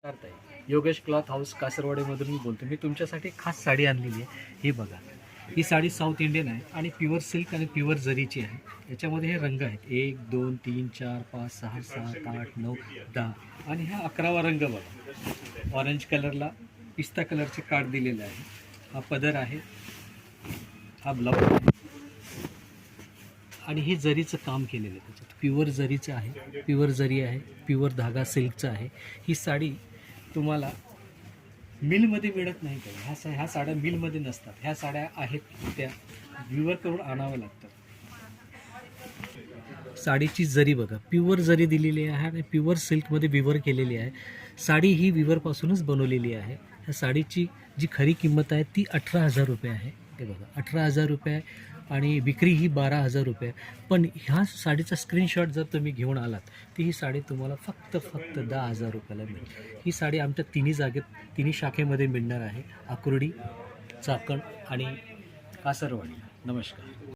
आहे. Yogesh cloth house कासरवाडीमधून मी बोलतो. मी तुमच्यासाठी खास साडी आणलेली आहे. ही बघा, ही साडी साऊथ इंडियन आहे आणि प्युअर सिल्क आणि प्युअर जरीची आहे. याच्यामध्ये हे रंग आहेत 1 2 3 4 5 6 7 8 9 10 आणि हा 11वा रंग बघा. ऑरेंज कलरला पिस्ता कलरचे कार्ड दिलेलं आहे. हा पदर आहे, हा ब्लाऊज आहे आणि हे जरीचं काम केलेलं आहे. त्याच्यात प्युअर जरीचं आहे, प्युअर जरी आहे, प्युअर धागा सिल्कचा आहे. ही साडी तुम्हाला मिलमध्ये मिळत नाही का? ह्या साड्या मिलमध्ये नसतात. ह्या साड्या आहेत त्या विवर करून आणाव्या लागतात. साडीची जरी बघा, प्युअर जरी दिलेली आहे आणि प्युअर सिल्कमध्ये विवर केलेली आहे. साडी ही विवरपासूनच बनवलेली आहे. ह्या साडीची जी खरी किंमत आहे ती 18,000 रुपये आहे. ते बघा 18,000 रुपये आणि विक्री ही 12,000 रुपये. पण ह्या साडीचा स्क्रीनशॉट जर तुम्ही घेऊन आलात तर ही साडी तुम्हाला फक्त 10,000 रुपयाला मिळेल. ही साडी आमच्या तिन्ही शाखेमध्ये मिळणार आहे. आकुर्डी, चाकण आणि कासरवाडी. नमस्कार.